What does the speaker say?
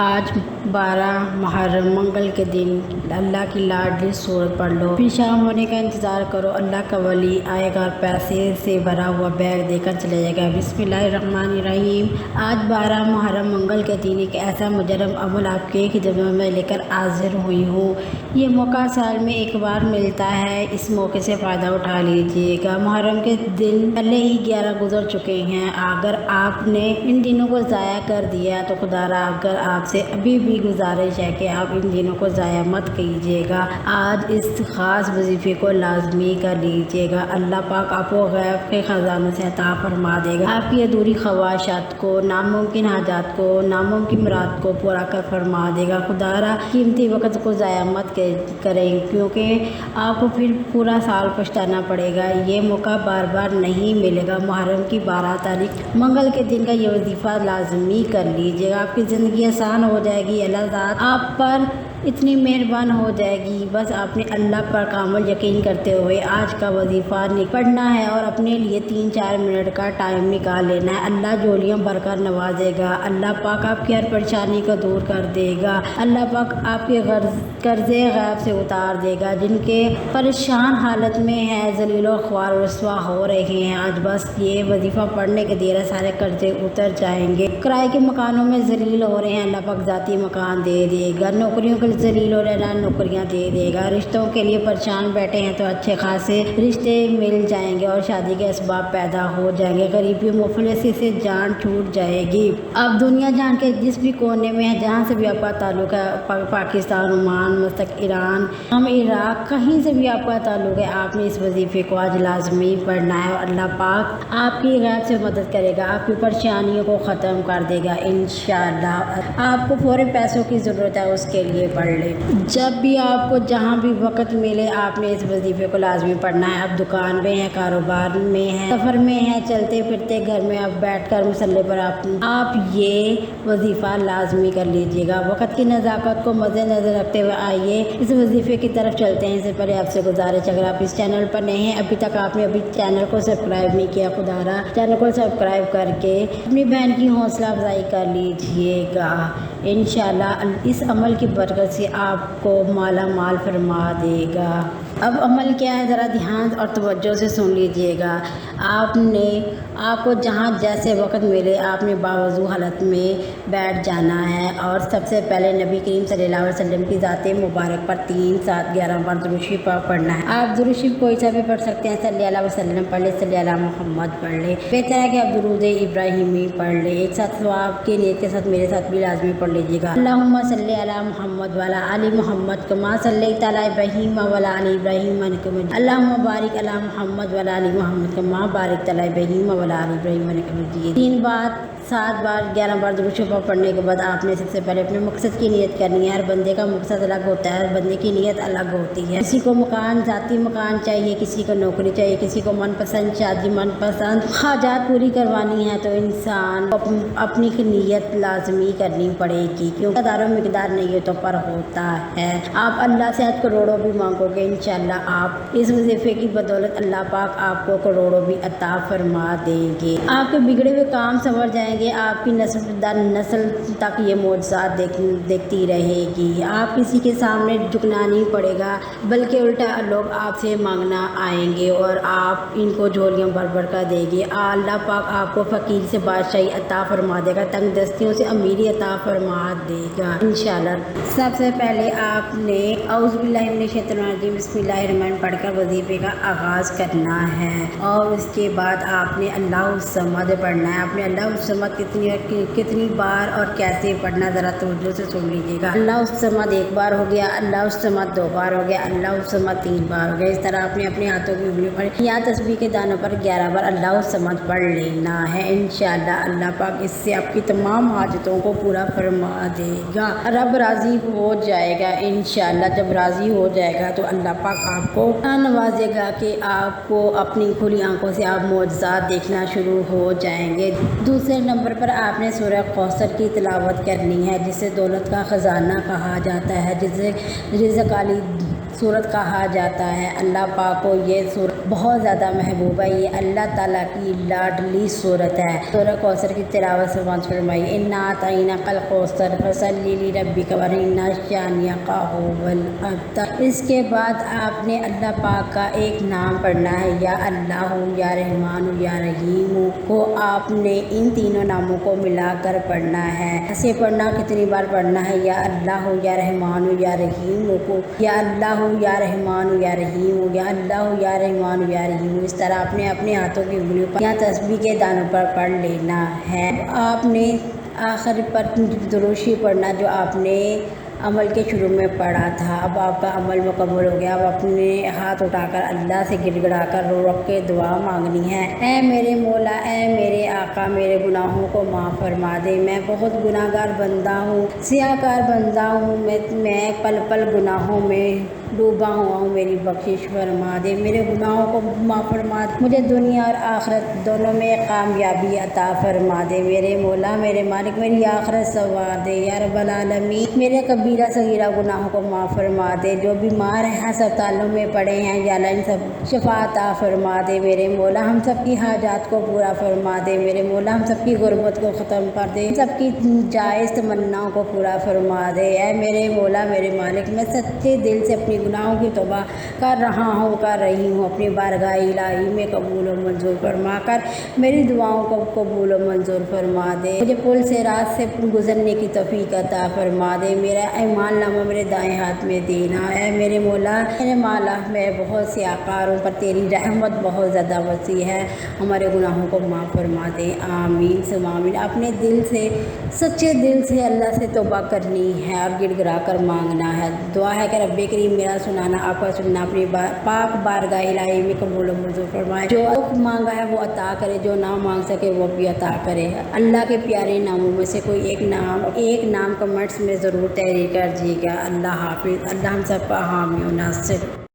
آج 12 محرم منگل کے دن اللہ کی لاڈلی سورت پڑھ لو، پھر شام ہونے کا انتظار کرو، اللہ کا ولی آئے گا اور پیسے سے بھرا ہوا بیگ دے کر چلے جائے گا۔ بسم اللہ الرحمن الرحیم۔ آج 12 محرم منگل کے دن ایک ایسا مجرم عمل آپ کے خدمت میں لے کر حاضر ہوئی ہوں۔ یہ موقع سال میں ایک بار ملتا ہے، اس موقع سے فائدہ اٹھا لیجیے گا۔ محرم کے دن پہلے ہی 11 گزر چکے ہیں، اگر آپ نے ان دنوں کو ضائع کر دیا تو خدا را اگر آپ سے ابھی بھی گزارش ہے کہ آپ ان دنوں کو ضائع مت کیجیے گا۔ آج اس خاص وظیفے کو لازمی کر لیجیے گا، اللہ پاک آپ کو غیب کے خزانوں سے عطا فرما دے گا، آپ کی ادھوری خواہشات کو، ناممکن حاجات کو، ناممکن مراد کو پورا کر فرما دے گا۔ خدا را قیمتی وقت کو ضائع مت کریں، کیونکہ آپ کو پھر پورا سال پچھتانا پڑے گا۔ یہ موقع بار بار نہیں ملے گا۔ محرم کی 12 تاریخ منگل کے دن کا یہ وظیفہ لازمی کر لیجیے گا، آپ کی زندگی آسان ہو جائے گی، اللہ ذات آپ پر اتنی مہربان ہو جائے گی۔ بس آپ نے اللہ پر کامل یقین کرتے ہوئے آج کا وظیفہ پڑھنا ہے اور اپنے لیے 3-4 منٹ کا ٹائم نکال لینا ہے۔ اللہ جھولیاں بھر کر نوازے گا، اللہ پاک آپ کی ہر پریشانی کو دور کر دے گا، اللہ پاک آپ کے قرضے غیب سے اتار دے گا۔ جن کے پریشان حالت میں ہیں، ذلیل و خوار رسوا ہو رہے ہیں، آج بس یہ وظیفہ پڑھنے کے دیر سارے قرضے اتر جائیں گے۔ کرائے کے مکانوں میں ذلیل ہو رہے ہیں، اللہ پاک ذاتی مکان دے دے گا۔ نوکریوں کے ذلیل ہو رہے ہیں، نوکریاں دے دے گا۔ رشتوں کے لیے پریشان بیٹھے ہیں تو اچھے خاصے رشتے مل جائیں گے اور شادی کے اسباب پیدا ہو جائیں گے۔ غریبی مفلسی سے جان چھوٹ جائے گی۔ اب دنیا جان کے جس بھی کونے میں ہے، جہاں سے بھی آپ کا تعلق ہے، پاکستان، عمان، مشرق ایران، عراق، کہیں سے بھی آپ کا تعلق ہے، آپ نے اس وظیفے کو آج لازمی پڑھنا ہے اور اللہ پاک آپ کی غیب سے مدد کرے گا، آپ کی پریشانیوں کو ختم کر دے گا انشاءاللہ۔ آپ کو فوری پیسوں کی ضرورت ہے، اس کے لیے پڑھ لیں۔ جب بھی آپ کو جہاں بھی وقت ملے آپ نے اس وظیفے کو لازمی پڑھنا ہے۔ آپ دکان میں ہیں، کاروبار میں ہیں، سفر میں ہیں، چلتے پھرتے گھر میں آپ بیٹھ کر مصلی پر آپ یہ وظیفہ لازمی کر لیجیے گا۔ وقت کی نزاکت کو مد نظر رکھتے ہوئے آئیے اس وظیفے کی طرف چلتے ہیں۔ اس سے پہلے آپ سے گزارش، اگر آپ اس چینل پر نئے ہیں، ابھی تک آپ نے چینل کو سبسکرائب نہیں کیا، خدا را چینل کو سبسکرائب کر کے اپنی بہن کی حوصلہ افزائی کر لیجیے گا۔ انشاءاللہ اس عمل کی برکت سے آپ کو مالا مال فرما دے گا۔ اب عمل کیا ہے، ذرا دھیان اور توجہ سے سن لیجیے گا۔ آپ کو جہاں جیسے وقت ملے آپ نے باوضو حالت میں بیٹھ جانا ہے اور سب سے پہلے نبی کریم صلی اللہ علیہ وسلم کی ذات مبارک پر 3 7 11 بار درود شریف پڑھنا ہے۔ آپ درود شریف کوئی سا بھی پڑھ سکتے ہیں، صلی اللہ علیہ وسلم پڑھ لیں، صلی اللہ محمد پڑھ لیں، بہتر ہے کہ آپ درود ابراہیمی پڑھ لیں۔ ایک ساتھ ثواب کی نیت کے ساتھ میرے ساتھ بھی لازمی پڑھ لیجیے گا۔ اللہم صلی علی محمد وعلی آل محمد کما صلیت علی ابراہیم وعلی آل ابراہیم انک مجید، اللہم بارک علی محمد وعلی آل محمد کما بارکت علی ابراہیم وعلی آل ابراہیم انک مجید۔ 3 بار 7 بار 11 بار درود شریف پڑھنے کے بعد آپ نے سب سے پہلے اپنے مقصد کی نیت کرنی ہے۔ ہر بندے کا مقصد الگ ہوتا ہے، ہر بندے کی نیت الگ ہوتی ہے۔ کسی کو مکان، ذاتی مکان چاہیے، کسی کو نوکری چاہیے، کسی کو من پسند شادی، من پسند حاجات پوری کروانی ہے، تو انسان کو اپنی نیت لازمی کرنی پڑے گی، کیونکہ دار و مقدار نیتوں پر ہوتا ہے۔ آپ اللہ سے آج کروڑوں بھی مانگو گے، انشاءاللہ آپ اس وظیفے کی بدولت اللہ پاک آپ کو کروڑوں بھی عطا فرما دیں گے۔ آپ کے بگڑے ہوئے کام سنور جائیں گے، آپ کی نسل در نسل تک یہ معجزات دیکھتی رہے گی۔ آپ کسی کے سامنے جھکنا نہیں پڑے گا، بلکہ الٹا لوگ آپ سے مانگنا آئیں گے اور آپ ان کو جھولیاں بھر بھر کر دے گی۔ اللہ پاک آپ کو فقیر سے بادشاہی عطا فرما دے گا، تنگ دستیوں سے امیری عطا فرما دے گا انشاءاللہ۔ سب سے پہلے آپ نے اعوذ باللہ من الشیطان الرجیم بسم اللہ الرحمن الرحیم پڑھ کر وظیفے کا آغاز کرنا ہے اور اس کے بعد آپ نے اللہ الصمد پڑھنا ہے۔ آپ نے اللہ الصمد کتنی بار اور کیسے پڑھنا ذرا توجہ سے سن لیجیے گا۔ اللہ الصمد 1 بار ہو گیا، اللہ الصمد 2 بار ہو گیا، اللہ الصمد 3 بار ہو گیا۔ اس طرح آپ نے اپنے ہاتھوں کی انگلیوں پر یا تسبیح کے دانوں پر 11 بار اللہ الصمد پڑھ لینا ہے انشاءاللہ۔ اللہ پاک اس سے آپ کی تمام حاجتوں کو پورا فرما دے گا، رب راضی ہو جائے گا انشاءاللہ۔ جب راضی ہو جائے گا تو اللہ پاک آپ کو نوازے گا کہ آپ کو اپنی کھلی آنکھوں سے آپ معجزات دیکھنا شروع ہو جائیں گے۔ دوسرے نمبر پر آپ نے سورہ کوثر کی تلاوت کرنی ہے، جسے دولت کا خزانہ کہا جاتا ہے، جسے رزق والی سورت کہا جاتا ہے۔ اللہ پاک کو یہ سورت بہت زیادہ محبوب ہے، یہ اللہ تعالیٰ کی لاڈلی صورت ہے۔ سورہ کوثر کی تلاوت سماعت فرمائی۔ انا اعطیناک الکوثر فصلی لربک وان شانئک ھو الابتر۔ اس کے بعد آپ نے اللہ پاک کا ایک نام پڑھنا ہے، یا اللہ، یا رحمان، یا رحیم کو آپ نے ان تینوں ناموں کو ملا کر پڑھنا ہے۔ ایسے پڑھنا کتنی بار پڑھنا ہے؟ یا اللہ، یا رحمان، یا رحیم کو، یا اللہ، یا رحمان، یا رحیم، یا اللہ، یا رحمان، یا رحیم، اس طرح آپ نے اپنے ہاتھوں کی انگلیوں پر یا تسبیح کے دانوں پر پڑھ لینا ہے۔ آپ نے آخر پر درود شریف پڑھنا جو آپ نے عمل کے شروع میں پڑھا تھا۔ اب آپ کا عمل مکمل ہو گیا، اب اپنے ہاتھ اٹھا کر اللہ سے گڑ گڑا کر رو رکھ کے دعا مانگنی ہے۔ اے میرے مولا، اے میرے آقا، میرے گناہوں کو معاف فرما دے، میں بہت گناہ گار بندہ ہوں، سیاہ کار بندہ ہوں، میں پل پل گناہوں میں ڈوبا ہوا ہوں، میری بخشش فرما دے، میرے گناہوں کو معاف فرما دے، مجھے دنیا اور آخرت دونوں میں کامیابی عطا فرما دے، میرے مولا، میرے مالک، میری آخرت سنوار دے یا رب العالمین، میرے کبیرہ صغیرہ گناہوں کو معاف فرما دے، جو بیمار ہیں ہسپتالوں میں پڑے ہیں یا اللہ ان سب شفا عطا فرما دے، میرے مولا ہم سب کی حاجات کو پورا فرما دے، میرے مولا ہم سب کی غربت کو ختم کر دے، سب کی جائز تمناؤں کو پورا فرما دے، اے میرے مولا، میرے مالک، میں سچے دل سے اپنی گناہوں کی توبہ کر رہی ہوں، اپنی بارگاہ الہی میں قبول و منظور فرما کر میری دعاؤں کو قبول و منظور فرما دے، مجھے پل سے رات سے گزرنے کی توفیق عطا فرما دے، میرا ایمان نامہ میرے دائیں ہاتھ میں دینا، اے میرے مولا، میرے مالا، میں بہت سیاہکار ہوں پر تیری رحمت بہت زیادہ وسیع ہے، ہمارے گناہوں کو معاف فرما دے، آمین ثم آمین۔ اپنے دل سے، سچے دل سے اللہ سے توبہ کرنی ہے اور گڑ گڑا کر مانگنا ہے۔ دعا ہے کہ رب کریم میرا سنانا، آپ کا سننا اپنی پاک بارگاہ الہی میں قبول و منظور فرمائے، جو مانگا ہے وہ عطا کرے، جو نہ مانگ سکے وہ بھی عطا کرے۔ اللہ کے پیارے ناموں میں سے کوئی ایک نام کمنٹس میں ضرور تحریر کر دیجیے گا۔ اللہ حافظ، اللہ ہم سب کا حامی و ناصر۔